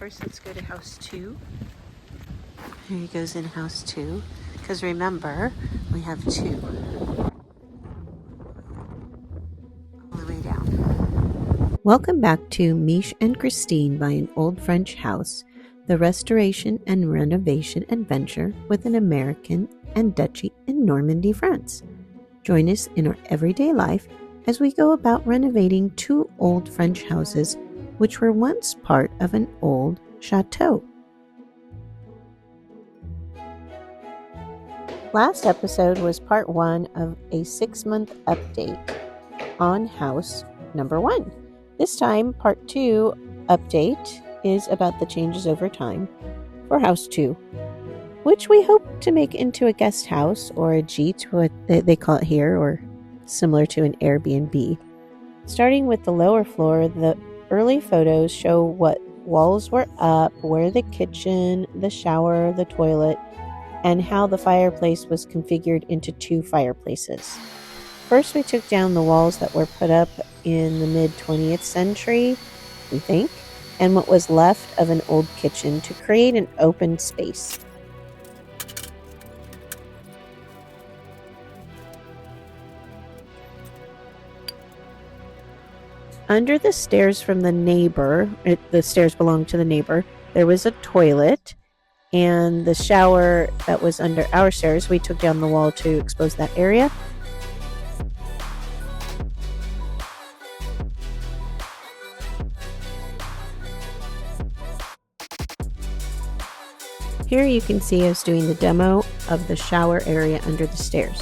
first let's go to house 2. Here he goes in house 2, because remember, we have 2 all the way down. Welcome back to Miche and Christine by an Old French House, the restoration and renovation adventure with an American and duchy in Normandy, France. Join us in our everyday life as we go about renovating 2 old French houses which were once part of an old chateau. Last episode was part 1 of a 6-month update on house number 1. This time, part 2 update is about the changes over time for house 2, which we hope to make into a guest house or a gite, what they call it here, or similar to an Airbnb. Starting with the lower floor, the early photos show what walls were up, where the kitchen, the shower, the toilet, and how the fireplace was configured into 2 fireplaces. First, we took down the walls that were put up in the mid-20th century, we think, and what was left of an old kitchen to create an open space. Under the stairs from the neighbor, the stairs belonged to the neighbor, there was a toilet, and the shower that was under our stairs, we took down the wall to expose that area. Here you can see us doing the demo of the shower area under the stairs.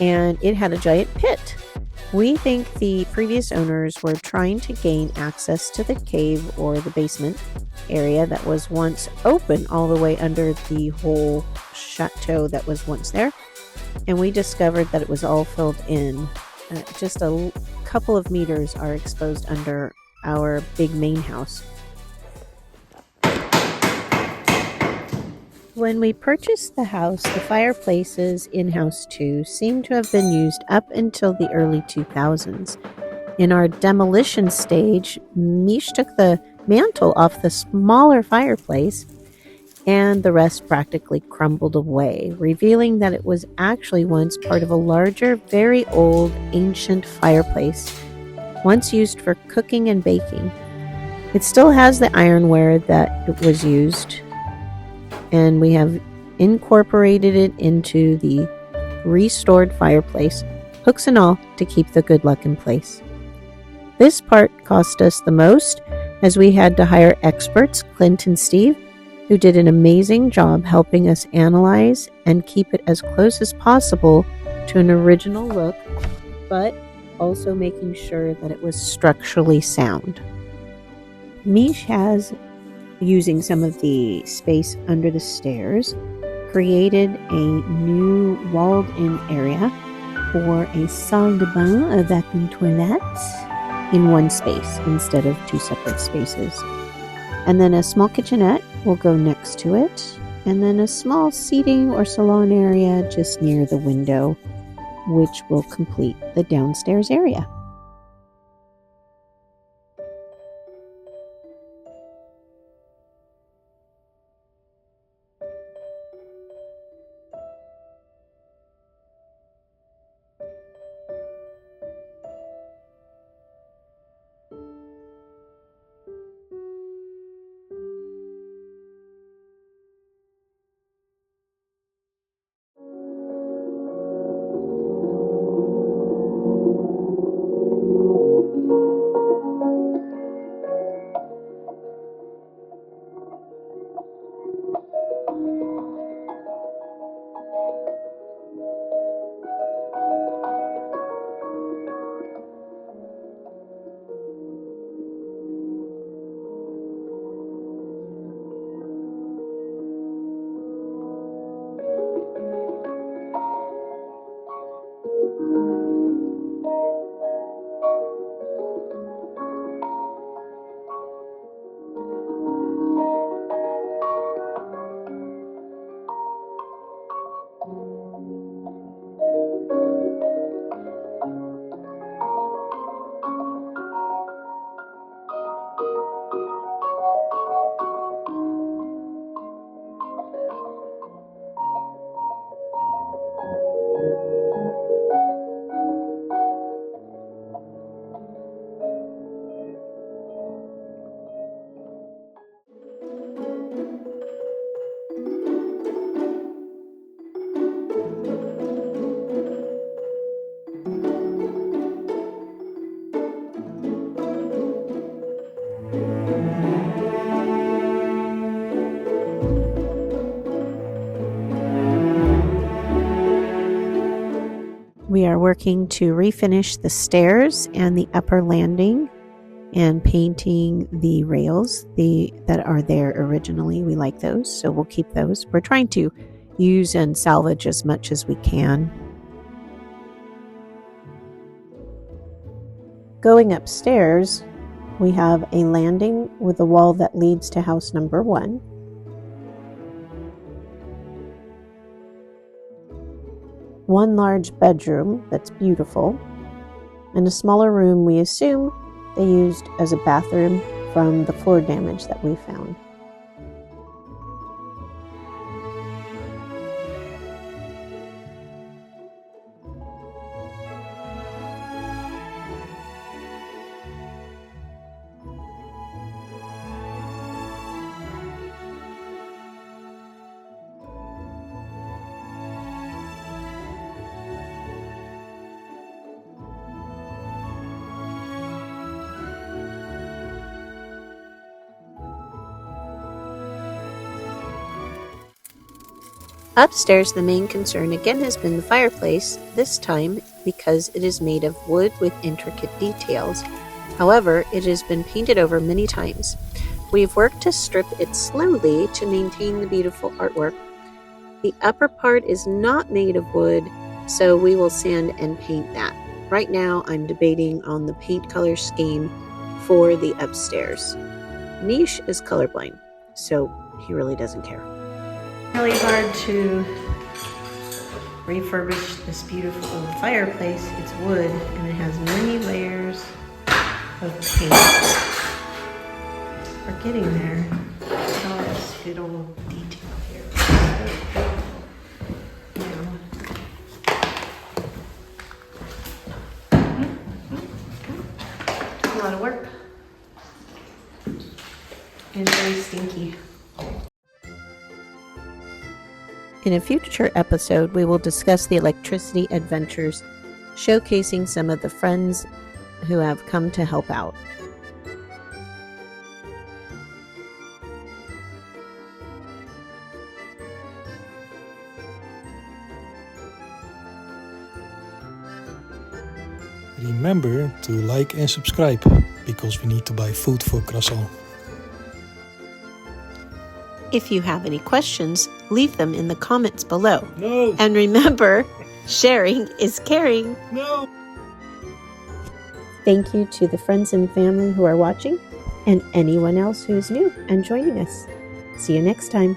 And it had a giant pit. We think the previous owners were trying to gain access to the cave or the basement area that was once open all the way under the whole chateau that was once there. And we discovered that it was all filled in. Just a couple of meters are exposed under our big main house. When we purchased the house, the fireplaces in house 2 seemed to have been used up until the early 2000s. In our demolition stage, Miche took the mantle off the smaller fireplace, and the rest practically crumbled away, revealing that it was actually once part of a larger, very old, ancient fireplace, once used for cooking and baking. It still has the ironware that was used, and we have incorporated it into the restored fireplace, hooks and all, to keep the good luck in place. This part cost us the most, as we had to hire experts, Clint and Steve, who did an amazing job helping us analyze and keep it as close as possible to an original look, but also making sure that it was structurally sound. Miche has, using some of the space under the stairs, created a new walled-in area for a salle de bain, a vacuum toilet, in one space instead of 2 separate spaces. And then a small kitchenette will go next to it, and then a small seating or salon area just near the window, which will complete the downstairs area. We are working to refinish the stairs and the upper landing and painting the rails that are there originally. We like those, so we'll keep those. We're trying to use and salvage as much as we can. Going upstairs, we have a landing with a wall that leads to house number 1. One large bedroom that's beautiful, and a smaller room we assume they used as a bathroom from the floor damage that we found. Upstairs, the main concern again has been the fireplace, this time because it is made of wood with intricate details. However, it has been painted over many times. We've worked to strip it slowly to maintain the beautiful artwork. The upper part is not made of wood, so we will sand and paint that. Right now, I'm debating on the paint color scheme for the upstairs. Mish is colorblind, so he really doesn't care. Really hard to refurbish this beautiful old fireplace. It's wood and it has many layers of paint. We're getting there. Look at all this little detail here. A lot of work. And it's very stinky. In a future episode, we will discuss the electricity adventures, showcasing some of the friends who have come to help out. Remember to like and subscribe, because we need to buy food for Croissant. If you have any questions, leave them in the comments below. No! And remember, sharing is caring. No! Thank you to the friends and family who are watching, and anyone else who's new and joining us. See you next time.